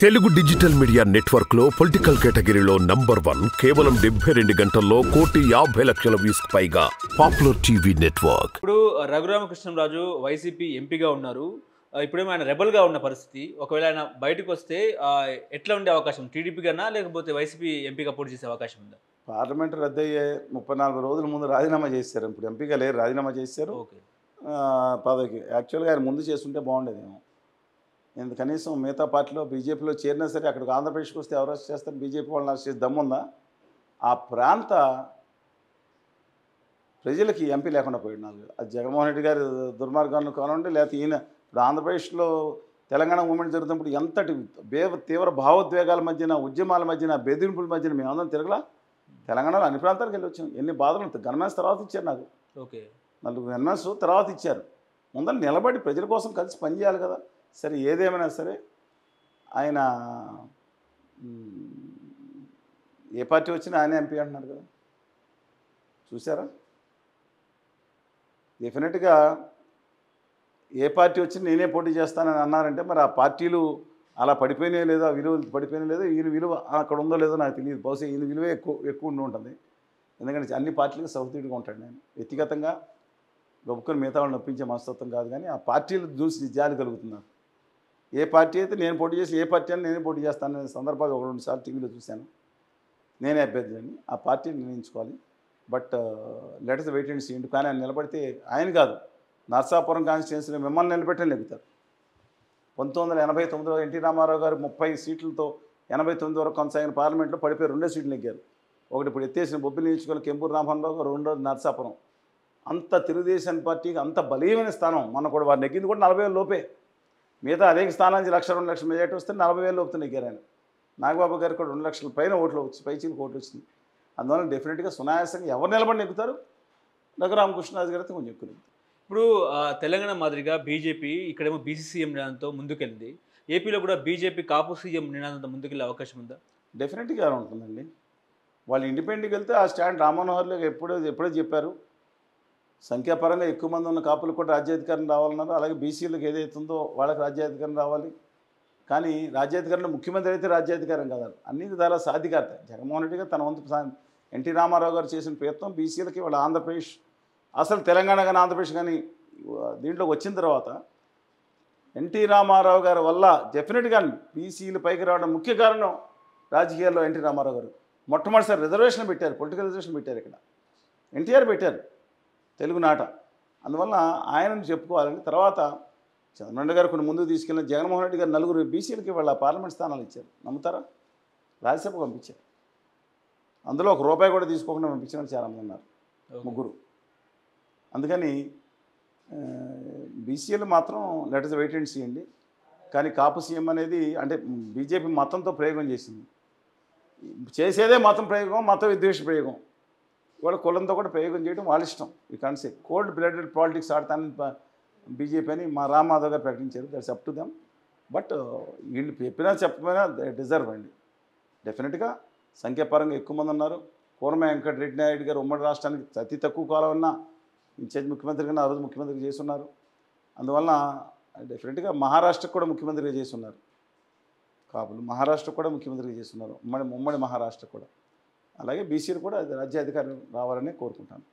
Telugu digital media network లో political కేటగిరీలో number 1 కేవలం 72 గంటల్లో 1,50,00,000 వ్యూస్ పైగా పాపులర్ టీవీ నెట్వర్క్. ఇప్పుడు రఘురామకృష్ణంరాజు వైసీపీ ఎంపీగా ఉన్నారు. ఇప్పుడేమో ఆయన రెబల్ గా ఉన్న పరిస్థితి. ఒకవేళ ఆయన బయటకు వస్తే ఎట్లా ఉండే అవకాశం? టీడీపీ గానా లేకపోతే వైసీపీ ఎంపీగా పోటీ చేసే అవకాశం ఉందా? పార్లమెంట్ రద్దయ్యే 34 రోజుల ముందు రాజీనామా చేశారు. ఇప్పుడు ఎంపీగా లేరు, రాజీనామా చేశారు. ఓకే. పదవికి యాక్చువల్గా ఆయన ముందు చేస్తుంటే బాగుండేదేమో. కనీసం మిగతా పార్టీలో బీజేపీలో చేరినా సరే అక్కడికి ఆంధ్రప్రదేశ్కి వస్తే ఎవరు అరెస్ట్ చేస్తారు? బీజేపీ వాళ్ళని అరెస్ట్ చేసి దమ్ముందా? ఆ ప్రాంత ప్రజలకి ఎంపీ లేకుండా పోయాడు. నాకు అది జగన్మోహన్ రెడ్డి గారి దుర్మార్గాలను కానివ్వండి, లేకపోతే ఈయన ఇప్పుడు ఆంధ్రప్రదేశ్లో తెలంగాణ మూమెంట్ జరుగుతున్నప్పుడు ఎంతటి తీవ్ర భావోద్వేగాల మధ్యన, ఉద్యమాల మధ్యన, బెదిరింపుల మధ్యన మేమందరం తిరగలా. తెలంగాణలో అన్ని ప్రాంతాలకు వెళ్ళి వచ్చాం. ఎన్ని బాధలు గవర్నమెంట్స్ తర్వాత ఇచ్చారు నాకు. ఓకే. 4 గవర్నమెంట్స్ తర్వాత ఇచ్చారు. ముందర నిలబడి ప్రజల కోసం కలిసి పనిచేయాలి కదా. సరే, ఏదేమైనా సరే ఆయన ఏ పార్టీ వచ్చినా ఆయనే ఎంపీ అంటున్నారు కదా, చూసారా? డెఫినెట్గా ఏ పార్టీ వచ్చి నేనే పోటీ చేస్తానని అన్నారంటే మరి ఆ పార్టీలు అలా పడిపోయినాయో లేదో, ఆ విలువ పడిపోయినా లేదో, ఈయన విలువ అక్కడ ఉందో లేదో నాకు తెలియదు. బహుశా ఈయన విలువ ఎక్కువ ఉండి ఉంటుంది. ఎందుకంటే అన్ని పార్టీలకు సౌతీడుగా ఉంటాడు. నేను వ్యక్తిగతంగా గొప్పకొని మిగతా వాళ్ళని ఒప్పించే మనస్తత్వం కాదు, కానీ ఆ పార్టీలు చూసి జాలి కలుగుతున్నారు. ఏ పార్టీ అయితే నేను పోటీ చేసి, ఏ పార్టీ అని నేనే పోటీ చేస్తాననే సందర్భాలు 1-2 సార్లు టీవీలో చూశాను. నేనే అభ్యర్థి అని ఆ పార్టీని నిర్ణయించుకోవాలి. But let us wait and see. కానీ ఆయన నిలబడితే ఆయన కాదు, నర్సాపురం కాన్స్టిట్యున్సీలో మిమ్మల్ని నిలబెట్టని నెగ్గుతారు. 1989లో ఎన్టీ రామారావు గారు 30 సీట్లతో 89 వరకు కొనసాగిన పార్లమెంట్లో పడిపోయి 2 సీట్లు నెగ్గారు. ఒకటి ఇప్పుడు ఎత్తేసిన బొబ్బిలి నియోజకవర్గం కెంపూరు రామరావు గారు, 2వ నర్సాపురం. అంత తెలుగుదేశం పార్టీకి అంత బలీయమైన స్థానం. మన కూడా వారు నెగ్గింది కూడా 40,000 లోపే. మిగతా అనేక స్థానానికి 1,00,000-2 లక్షల మెజార్టీ వస్తే 40,000 లోపుతో నెగ్గారు ఆయన. నాగబాబు గారికి కూడా 2 లక్షల పైన ఓట్లు వచ్చి పైచీలకు ఓట్లు వచ్చింది. అందువల్ల డెఫినెట్గా సునాయాసంగా ఎవరు నిలబడి నెగ్గుతారు? రఘురామకృష్ణరాజు గారు అయితే కొంచెం ఎక్కువ నెగ్గుతారు. ఇప్పుడు తెలంగాణ మాదిరిగా బీజేపీ ఇక్కడేమో బీసీసీఎం నినాదంతో ముందుకెళ్ళింది. ఏపీలో కూడా బీజేపీ కాపు సీఎం నినాదంతో ముందుకెళ్ళే అవకాశం ఉందా? డెఫినెట్గా ఉంటుందండి. వాళ్ళు ఇండిపెండెంట్గా వెళ్తే ఆ స్టాండ్ రామ్మనోహర్లో ఎప్పుడో చెప్పారు. సంఖ్యాపరంగా ఎక్కువ మంది ఉన్న కాపులకు కూడా రాజ్యాధికారం రావాలన్నారు. అలాగే బీసీలకు ఏదైతుందో వాళ్ళకి రాజ్యాధికారం రావాలి. కానీ రాజ్యాధికారంలో ముఖ్యమంత్రి అయితే రాజ్యాధికారం కాదు, అన్ని విధాలా సాధికారత. జగన్మోహన్ రెడ్డి గారు తన వంతు ఎన్టీ రామారావు గారు చేసిన ప్రయత్నం బీసీలకి వాళ్ళ ఆంధ్రప్రదేశ్, అసలు తెలంగాణ కానీ ఆంధ్రప్రదేశ్ కానీ దీంట్లోకి వచ్చిన తర్వాత ఎన్టీ రామారావు గారి వల్ల డెఫినెట్గా బీసీలు పైకి రావడం ముఖ్య కారణం రాజకీయాల్లో ఎన్టీ రామారావు గారు. మొట్టమొదటిసారి రిజర్వేషన్ పెట్టారు, పొలిటికల్ రిజర్వేషన్ పెట్టారు. ఇక్కడ ఎన్టీఆర్ పెట్టారు తెలుగునాట. అందువల్ల ఆయనను చెప్పుకోవాలని. తర్వాత చంద్రబాబు నాయుడు గారు కొన్ని ముందుకు తీసుకెళ్ళిన జగన్మోహన్ రెడ్డి గారు 4 బీసీలకి వాళ్ళ పార్లమెంట్ స్థానాలు ఇచ్చారు. నమ్ముతారా? రాజ్యసభకు పంపించారు. అందులో ₹1 కూడా తీసుకోకుండా పంపించిన వాళ్ళు చాలామంది ఉన్నారు, 3. అందుకని బీసీలు మాత్రం let us wait and see అండి. కానీ కాపు సీఎం అనేది అంటే బీజేపీ మతంతో ప్రయోగం చేసింది. చేసేదే మతం ప్రయోగం, మత విద్వేష ప్రయోగం. వాళ్ళ కులంతో కూడా ప్రయోగం చేయడం వాళ్ళ ఇష్టం. ఈ కాన్సే కోల్డ్ బ్లడెడ్ పాలిటిక్స్ ఆడతానని బీజేపీ అని మా రామ్మాధవ్ గారు ప్రకటించారు. That's up to them. But వీళ్ళు చెప్పినా చెప్పకపోయినా డిజర్వ్ అండి. డెఫినెట్గా సంఖ్యాపరంగా ఎక్కువ మంది ఉన్నారు. కూరమ వెంకటరెడ్డి నాయుడు గారు ఉమ్మడి రాష్ట్రానికి అతి తక్కువ కాలం ఉన్న ఇన్ఛార్జ్ ముఖ్యమంత్రి కన్నా ఆ రోజు ముఖ్యమంత్రిగా చేస్తున్నారు. అందువల్ల డెఫినెట్గా మహారాష్ట్రకు కూడా ముఖ్యమంత్రిగా చేస్తున్నారు. కాపులు మహారాష్ట్రకు కూడా ముఖ్యమంత్రిగా చేస్తున్నారు, ఉమ్మడి మహారాష్ట్ర కూడా. అలాగే బీసీలు కూడా రాజ్యాధికారం రావాలని కోరుకుంటాను.